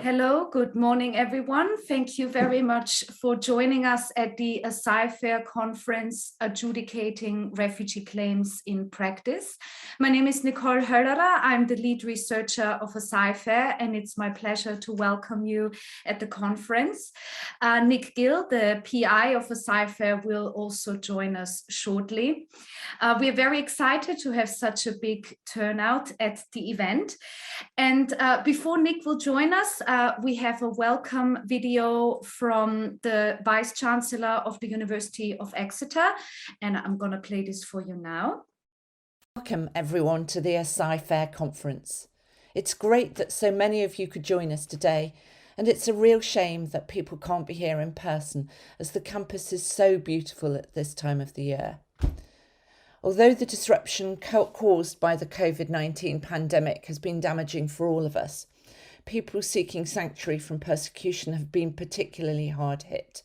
Hello, good morning, everyone. Thank you very much for joining us at the ASYFAIR conference, Adjudicating Refugee Claims in Practice. My name is Nicole Höllerer. I'm the lead researcher of ASYFAIR, and it's my pleasure to welcome you at the conference. Nick Gill, the PI of ASYFAIR, will also join us shortly. We are very excited to have such a big turnout at the event. And before Nick will join us, we have a welcome video from the Vice Chancellor of the University of Exeter, and I'm going to play this for you now. Welcome everyone to the ASYFAIR conference. It's great that so many of you could join us today, and it's a real shame that people can't be here in person as the campus is so beautiful at this time of the year. Although the disruption caused by the COVID-19 pandemic has been damaging for all of us, people seeking sanctuary from persecution have been particularly hard hit.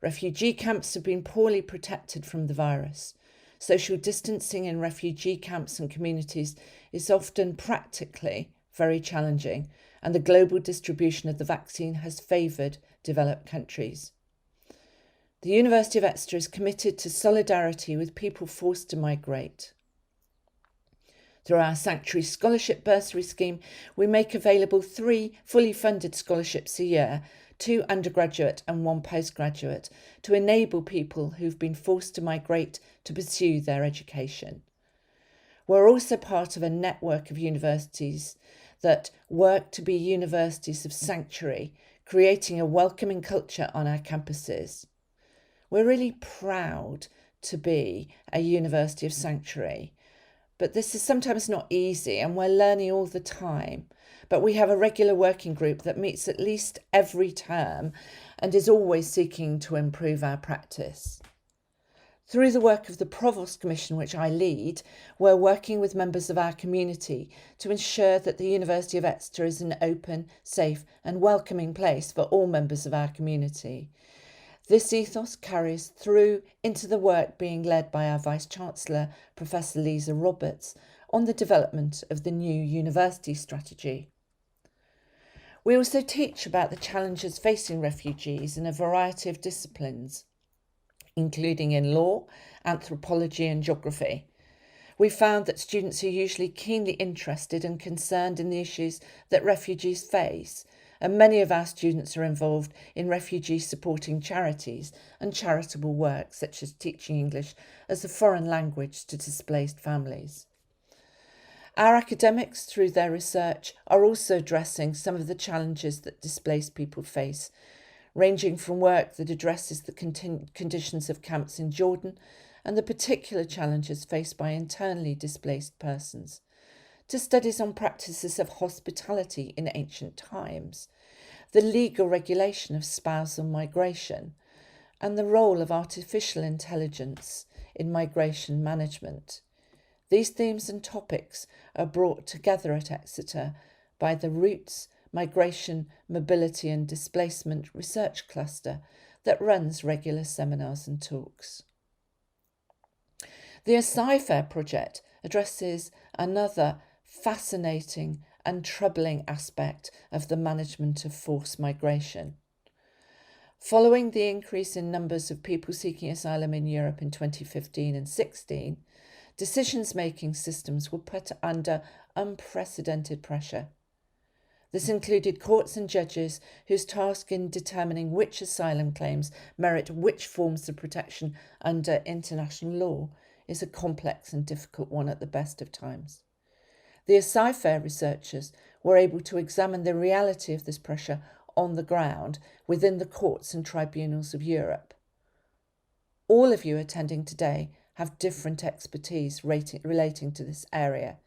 Refugee camps have been poorly protected from the virus. Social distancing in refugee camps and communities is often practically very challenging, and the global distribution of the vaccine has favoured developed countries. The University of Exeter is committed to solidarity with people forced to migrate. Through our Sanctuary Scholarship Bursary Scheme, we make available 3 fully funded scholarships a year, 2 undergraduate and 1 postgraduate, to enable people who've been forced to migrate to pursue their education. We're also part of a network of universities that work to be universities of sanctuary, creating a welcoming culture on our campuses. We're really proud to be a university of sanctuary, but this is sometimes not easy and we're learning all the time. But we have a regular working group that meets at least every term and is always seeking to improve our practice. Through the work of the Provost Commission, which I lead, we're working with members of our community to ensure that the University of Exeter is an open, safe and welcoming place for all members of our community. This ethos carries through into the work being led by our Vice-Chancellor, Professor Lisa Roberts, on the development of the new university strategy. We also teach about the challenges facing refugees in a variety of disciplines, including in law, anthropology and geography. We found that students are usually keenly interested and concerned in the issues that refugees face, and many of our students are involved in refugee supporting charities and charitable work such as teaching English as a foreign language to displaced families. Our academics, through their research, are also addressing some of the challenges that displaced people face, ranging from work that addresses the conditions of camps in Jordan and the particular challenges faced by internally displaced persons, to studies on practices of hospitality in ancient times, the legal regulation of spousal migration, and the role of artificial intelligence in migration management. These themes and topics are brought together at Exeter by the Roots, Migration, Mobility and Displacement Research Cluster that runs regular seminars and talks. The ASYFAIR project addresses another fascinating and troubling aspect of the management of forced migration. Following the increase in numbers of people seeking asylum in Europe in 2015 and 16, decision-making systems were put under unprecedented pressure. This included courts and judges whose task in determining which asylum claims merit which forms of protection under international law is a complex and difficult one at the best of times. The ASYFAIR researchers were able to examine the reality of this pressure on the ground within the courts and tribunals of Europe. All of you attending today have different expertise relating to this area.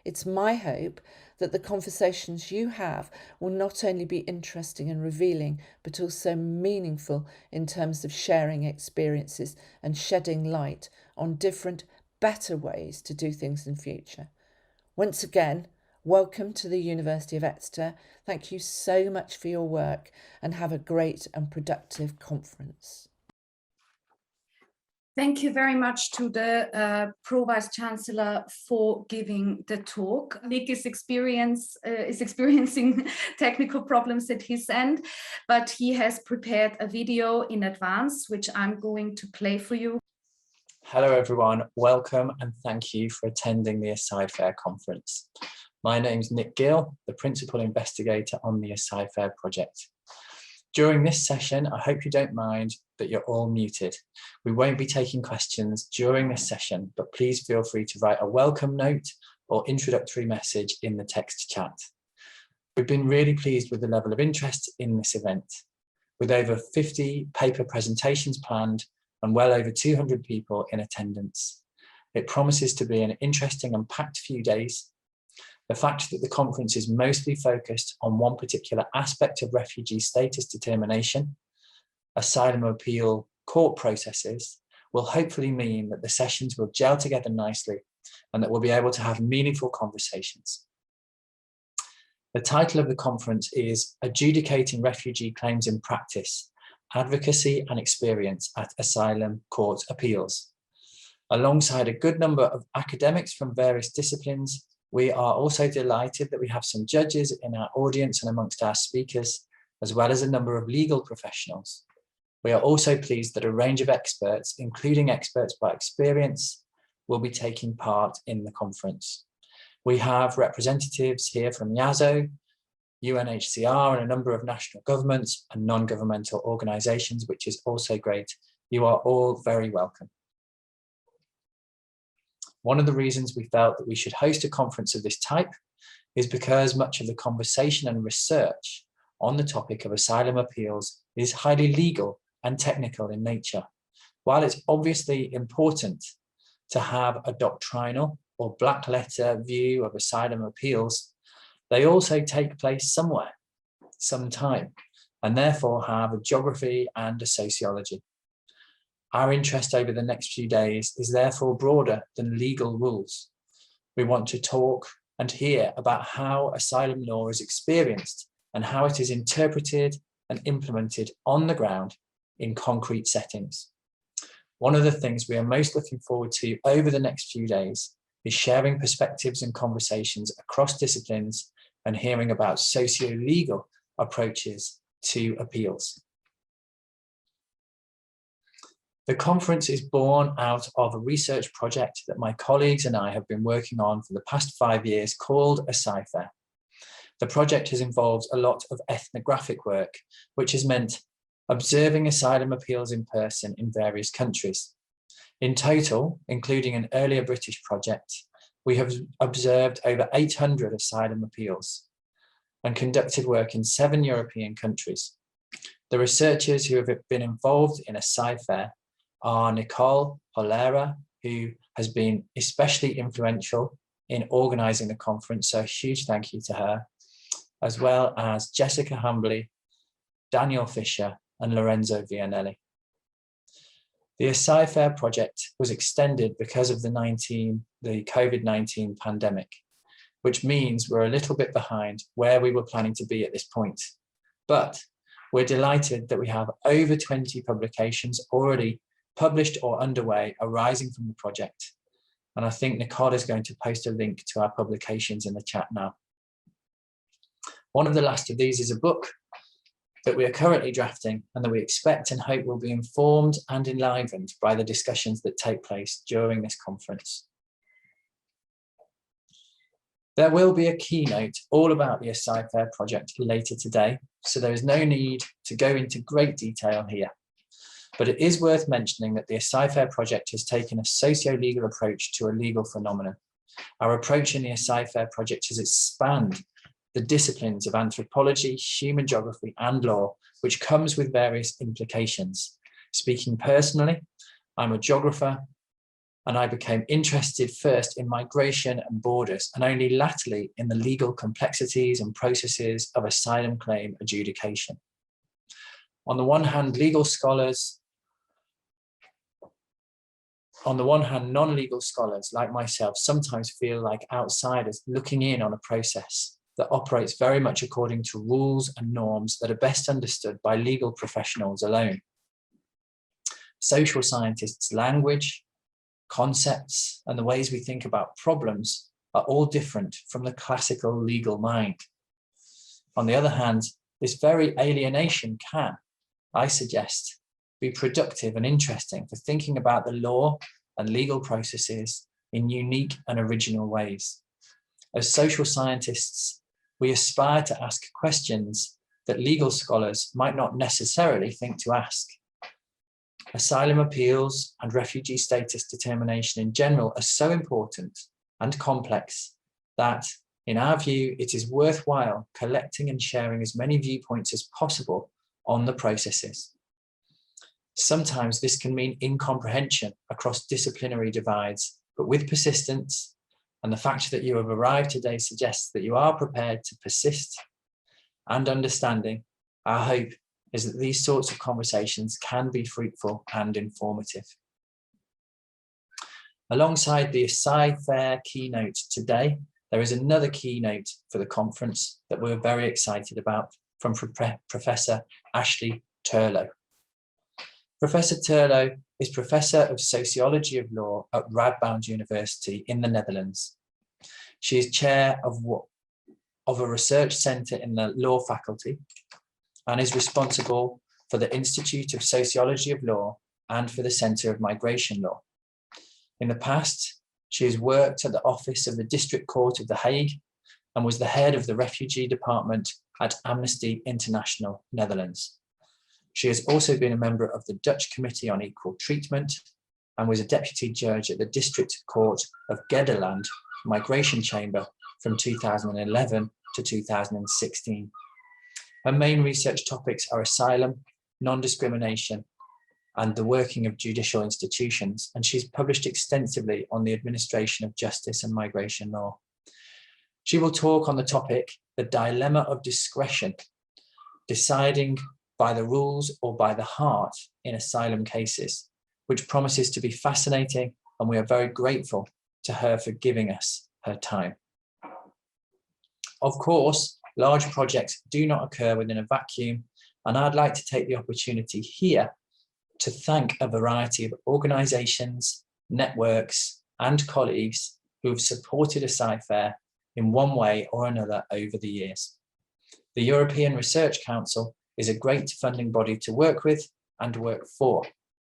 It's my hope that the conversations you have will not only be interesting and revealing, but also meaningful in terms of sharing experiences and shedding light on different, better ways to do things in future. Once again, welcome to the University of Exeter. Thank you so much for your work and have a great and productive conference. Thank you very much to the Pro-Vice Chancellor for giving the talk. Nick is experiencing technical problems at his end, but he has prepared a video in advance, which I'm going to play for you. Hello everyone, welcome and thank you for attending the ASYFAIR conference. My name's Nick Gill, the Principal Investigator on the ASYFAIR project. During this session, I hope you don't mind that you're all muted. We won't be taking questions during this session, but please feel free to write a welcome note or introductory message in the text chat. We've been really pleased with the level of interest in this event, with over 50 paper presentations planned and well over 200 people in attendance. It promises to be an interesting and packed few days. The fact that the conference is mostly focused on one particular aspect of refugee status determination, asylum appeal court processes, will hopefully mean that the sessions will gel together nicely and that we'll be able to have meaningful conversations. The title of the conference is Adjudicating Refugee Claims in Practice, Advocacy and Experience at Asylum Court Appeals. Alongside a good number of academics from various disciplines, we are also delighted that we have some judges in our audience and amongst our speakers, as well as a number of legal professionals. We are also pleased that a range of experts, including experts by experience, will be taking part in the conference. We have representatives here from YASO, UNHCR, and a number of national governments and non-governmental organisations, which is also great. You are all very welcome. One of the reasons we felt that we should host a conference of this type is because much of the conversation and research on the topic of asylum appeals is highly legal and technical in nature. While it's obviously important to have a doctrinal or black letter view of asylum appeals, they also take place somewhere, sometime, and therefore have a geography and a sociology. Our interest over the next few days is therefore broader than legal rules. We want to talk and hear about how asylum law is experienced and how it is interpreted and implemented on the ground in concrete settings. One of the things we are most looking forward to over the next few days is sharing perspectives and conversations across disciplines and hearing about socio-legal approaches to appeals. The conference is born out of a research project that my colleagues and I have been working on for the past 5 years called ASYFAIR. The project has involved a lot of ethnographic work, which has meant observing asylum appeals in person in various countries. In total, including an earlier British project, we have observed over 800 asylum appeals and conducted work in 7 European countries. The researchers who have been involved in ASYFAIR are Nicole Holera, who has been especially influential in organising the conference, so a huge thank you to her, as well as Jessica Hambley, Daniel Fisher, and Lorenzo Vianelli. The ASYFAIR project was extended because of the COVID-19 pandemic, which means we're a little bit behind where we were planning to be at this point. But we're delighted that we have over 20 publications already published or underway arising from the project. And I think Nicole is going to post a link to our publications in the chat now. One of the last of these is a book that we are currently drafting and that we expect and hope will be informed and enlivened by the discussions that take place during this conference. There will be a keynote all about the ASYFAIR project later today, so there is no need to go into great detail here. But it is worth mentioning that the ASYFAIR project has taken a socio-legal approach to a legal phenomenon. Our approach in the ASYFAIR project has expanded the disciplines of anthropology, human geography, and law, which comes with various implications. Speaking personally, I'm a geographer, and I became interested first in migration and borders, and only latterly in the legal complexities and processes of asylum claim adjudication. On the one hand, non-legal scholars like myself sometimes feel like outsiders looking in on a process that operates very much according to rules and norms that are best understood by legal professionals alone. social scientists' language, concepts, and the ways we think about problems are all different from the classical legal mind. On the other hand, this very alienation can, I suggest, be productive and interesting for thinking about the law and legal processes in unique and original ways. As social scientists, we aspire to ask questions that legal scholars might not necessarily think to ask. Asylum appeals and refugee status determination in general are so important and complex that, in our view, it is worthwhile collecting and sharing as many viewpoints as possible on the processes. Sometimes this can mean incomprehension across disciplinary divides, but with persistence, and the fact that you have arrived today suggests that you are prepared to persist and understanding, our hope is that these sorts of conversations can be fruitful and informative. Alongside the ASYFAIR keynote today, there is another keynote for the conference that we're very excited about from Professor Ashley Turlow. Professor Turlow is Professor of Sociology of Law at Radboud University in the Netherlands. She is chair of a research centre in the law faculty and is responsible for the Institute of Sociology of Law and for the Centre of Migration Law. In the past, she has worked at the Office of the District Court of The Hague and was the head of the Refugee Department at Amnesty International Netherlands. She has also been a member of the Dutch Committee on Equal Treatment and was a deputy judge at the District Court of Gelderland Migration Chamber from 2011 to 2016. Her main research topics are asylum, non-discrimination, and the working of judicial institutions, and she's published extensively on the administration of justice and migration law. She will talk on the topic, the dilemma of discretion, deciding by the rules or by the heart in asylum cases, which promises to be fascinating, and we are very grateful to her for giving us her time. Of course, large projects do not occur within a vacuum, and I'd like to take the opportunity here to thank a variety of organisations, networks, and colleagues who have supported ASYFAIR in one way or another over the years. The European Research Council is a great funding body to work with and work for,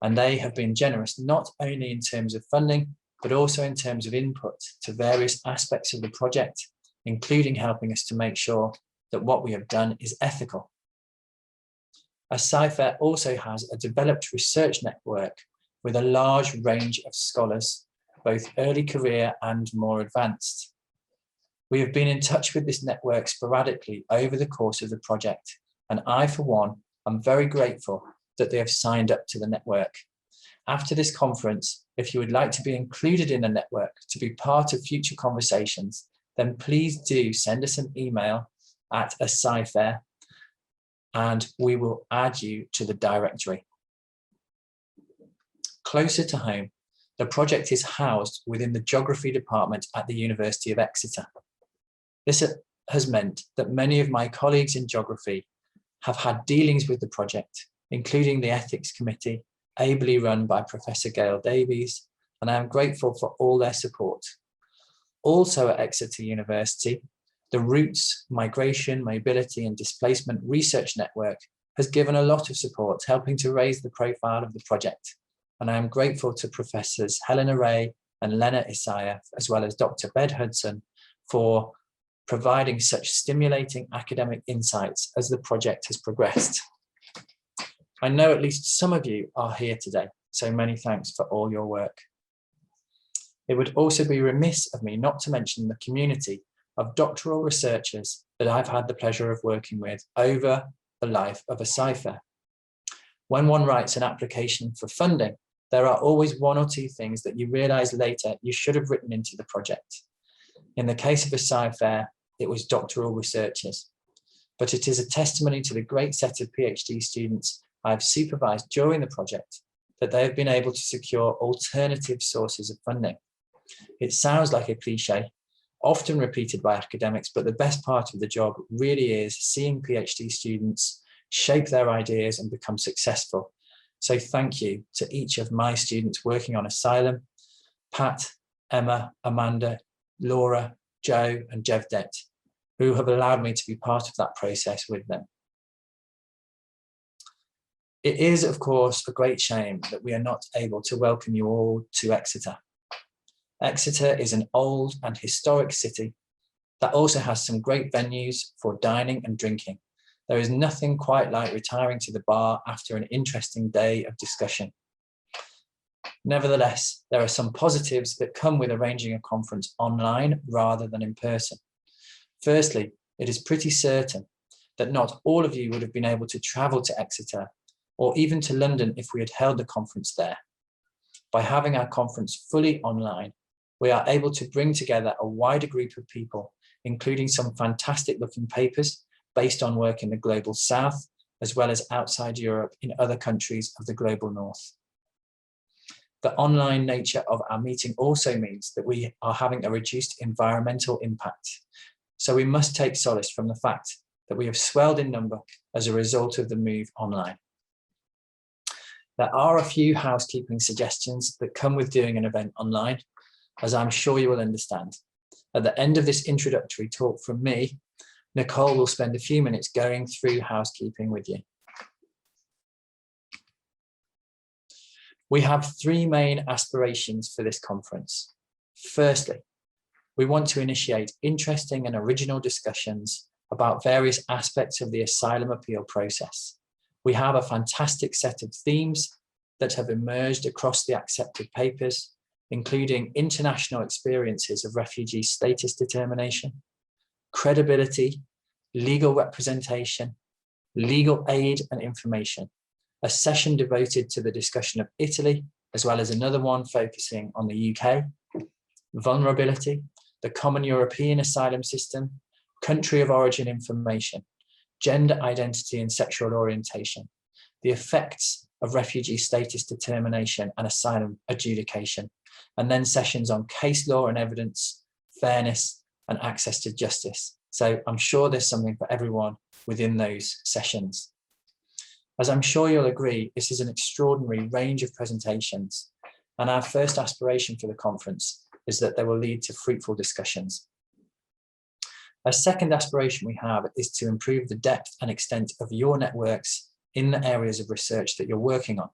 and they have been generous not only in terms of funding, but also in terms of input to various aspects of the project, including helping us to make sure that what we have done is ethical. ASYFAIR also has a developed research network with a large range of scholars, both early career and more advanced. We have been in touch with this network sporadically over the course of the project, and I, for one, am very grateful that they have signed up to the network. After this conference, if you would like to be included in the network to be part of future conversations, then please do send us an email at ASYFAIR and we will add you to the directory. Closer to home, the project is housed within the Geography Department at the University of Exeter. This has meant that many of my colleagues in geography have had dealings with the project, including the Ethics Committee, ably run by Professor Gail Davies, and I am grateful for all their support. Also at Exeter University, the Roots, Migration, Mobility and Displacement Research Network has given a lot of support, helping to raise the profile of the project. And I am grateful to Professors Helena Ray and Lena Isaiah, as well as Dr. Ben Hudson, for providing such stimulating academic insights as the project has progressed. I know at least some of you are here today, so many thanks for all your work. It would also be remiss of me not to mention the community of doctoral researchers that I've had the pleasure of working with over the life of ASYFAIR. When one writes an application for funding, there are always one or two things that you realise later you should have written into the project. In the case of ASYFAIR, it was doctoral researchers, but it is a testimony to the great set of PhD students I've supervised during the project that they have been able to secure alternative sources of funding. It sounds like a cliche, often repeated by academics, but the best part of the job really is seeing PhD students shape their ideas and become successful. So thank you to each of my students working on Asylum, Pat, Emma, Amanda, Laura, Joe and Jevdet, who have allowed me to be part of that process with them. It is, of course, a great shame that we are not able to welcome you all to Exeter. Exeter is an old and historic city that also has some great venues for dining and drinking. There is nothing quite like retiring to the bar after an interesting day of discussion. Nevertheless, there are some positives that come with arranging a conference online rather than in person. Firstly, it is pretty certain that not all of you would have been able to travel to Exeter or even to London if we had held the conference there. By having our conference fully online, we are able to bring together a wider group of people, including some fantastic looking papers based on work in the global south, as well as outside Europe in other countries of the global north. The online nature of our meeting also means that we are having a reduced environmental impact. So we must take solace from the fact that we have swelled in number as a result of the move online. There are a few housekeeping suggestions that come with doing an event online, as I'm sure you will understand. At the end of this introductory talk from me, Nicole will spend a few minutes going through housekeeping with you. We have three main aspirations for this conference. Firstly, we want to initiate interesting and original discussions about various aspects of the asylum appeal process. We have a fantastic set of themes that have emerged across the accepted papers, including international experiences of refugee status determination, credibility, legal representation, legal aid and information, a session devoted to the discussion of Italy, as well as another one focusing on the UK, vulnerability, the common European asylum system, country of origin information, gender identity and sexual orientation, the effects of refugee status determination and asylum adjudication, and then sessions on case law and evidence, fairness, and access to justice. So I'm sure there's something for everyone within those sessions. As I'm sure you'll agree, this is an extraordinary range of presentations, and our first aspiration for the conference is that they will lead to fruitful discussions. A second aspiration we have is to improve the depth and extent of your networks in the areas of research that you're working on.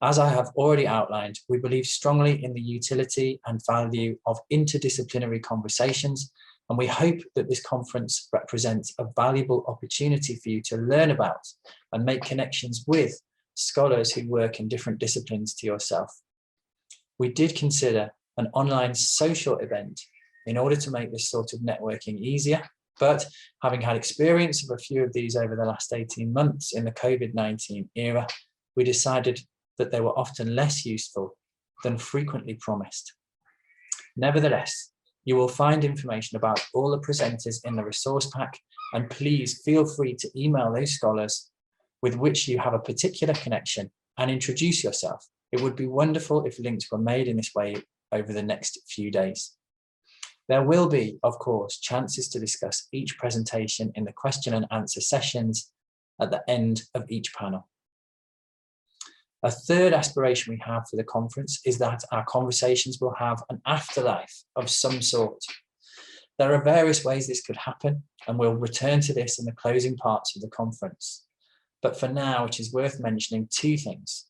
As I have already outlined, we believe strongly in the utility and value of interdisciplinary conversations, and we hope that this conference represents a valuable opportunity for you to learn about and make connections with scholars who work in different disciplines to yourself. We did consider an online social event in order to make this sort of networking easier, but having had experience of a few of these over the last 18 months in the COVID-19 era, we decided that they were often less useful than frequently promised. Nevertheless, you will find information about all the presenters in the resource pack, and please feel free to email those scholars with which you have a particular connection and introduce yourself. It would be wonderful if links were made in this way over the next few days. There will be, of course, chances to discuss each presentation in the question and answer sessions at the end of each panel. A third aspiration we have for the conference is that our conversations will have an afterlife of some sort. There are various ways this could happen, and we'll return to this in the closing parts of the conference. But for now, it is worth mentioning two things.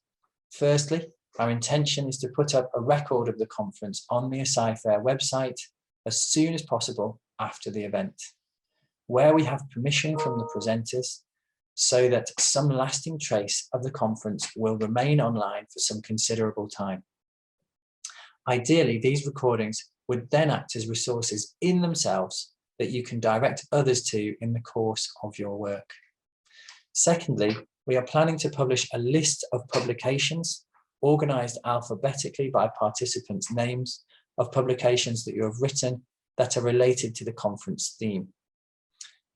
Firstly, our intention is to put up a record of the conference on the ASYFAIR website as soon as possible after the event, where we have permission from the presenters, so that some lasting trace of the conference will remain online for some considerable time. Ideally, these recordings would then act as resources in themselves that you can direct others to in the course of your work. Secondly, we are planning to publish a list of publications organized alphabetically by participants' names of publications that you have written that are related to the conference theme.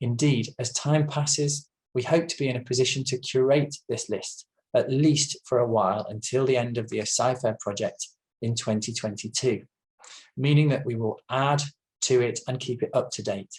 Indeed, as time passes, we hope to be in a position to curate this list, at least for a while, until the end of the ASYFAIR project in 2022, meaning that we will add to it and keep it up to date.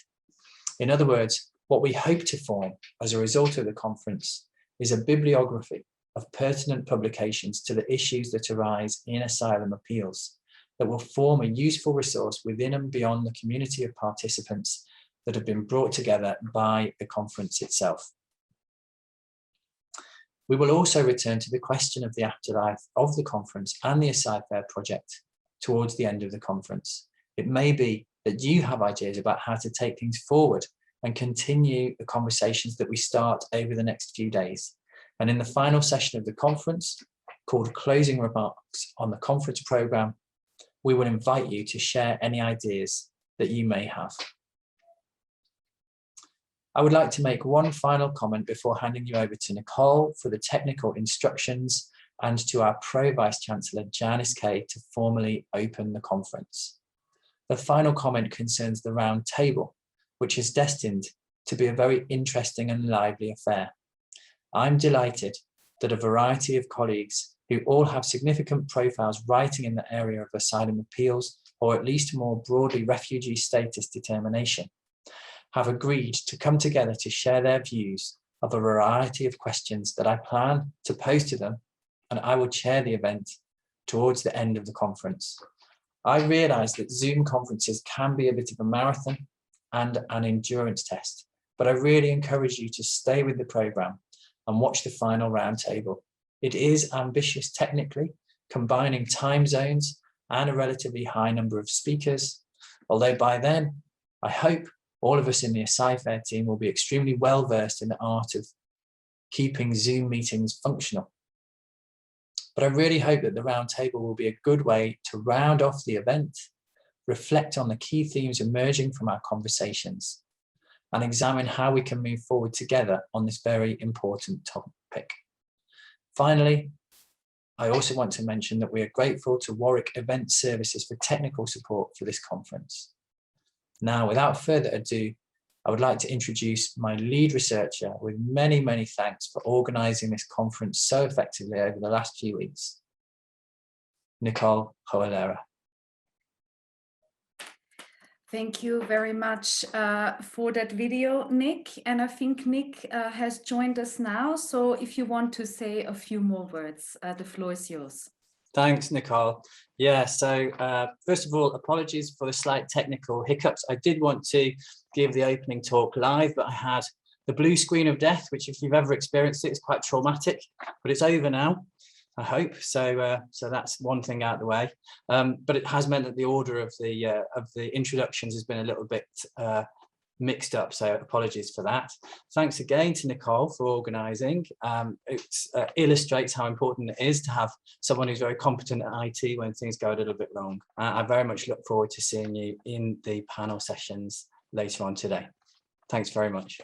In other words, what we hope to form as a result of the conference is a bibliography of pertinent publications to the issues that arise in asylum appeals that will form a useful resource within and beyond the community of participants that have been brought together by the conference itself. We will also return to the question of the afterlife of the conference and the ASYFAIR project towards the end of the conference. It may be that you have ideas about how to take things forward and continue the conversations that we start over the next few days. And in the final session of the conference, called Closing Remarks on the Conference Programme, we will invite you to share any ideas that you may have. I would like to make one final comment before handing you over to Nicole for the technical instructions and to our Pro Vice-Chancellor, Janice Kay, to formally open the conference. The final comment concerns the round table, which is destined to be a very interesting and lively affair. I'm delighted that a variety of colleagues who all have significant profiles writing in the area of asylum appeals, or at least more broadly refugee status determination, have agreed to come together to share their views of a variety of questions that I plan to pose to them, and I will chair the event towards the end of the conference. I realise that Zoom conferences can be a bit of a marathon and an endurance test, but I really encourage you to stay with the programme and watch the final roundtable. It is ambitious technically, combining time zones and a relatively high number of speakers, although by then, I hope all of us in the ASYFAIR team will be extremely well versed in the art of keeping Zoom meetings functional. But I really hope that the roundtable will be a good way to round off the event, reflect on the key themes emerging from our conversations, and examine how we can move forward together on this very important topic. Finally, I also want to mention that we are grateful to Warwick Event Services for technical support for this conference. Now, without further ado, I would like to introduce my lead researcher with many, many thanks for organising this conference so effectively over the last few weeks, Nicole Hoalera. Thank you very much for that video, Nick. And I think Nick has joined us now. So if you want to say a few more words, the floor is yours. Thanks, Nicole. Yeah, so first of all, apologies for the slight technical hiccups. I did want to give the opening talk live, but I had the blue screen of death, which if you've ever experienced it, is quite traumatic, but it's over now, I hope. So so that's one thing out of the way. But it has meant that the order of the introductions has been a little bit mixed up, so apologies for that. Thanks again to Nicole for organising. It illustrates how important it is to have someone who's very competent at IT when things go a little bit wrong. I very much look forward to seeing you in the panel sessions later on today. Thanks very much.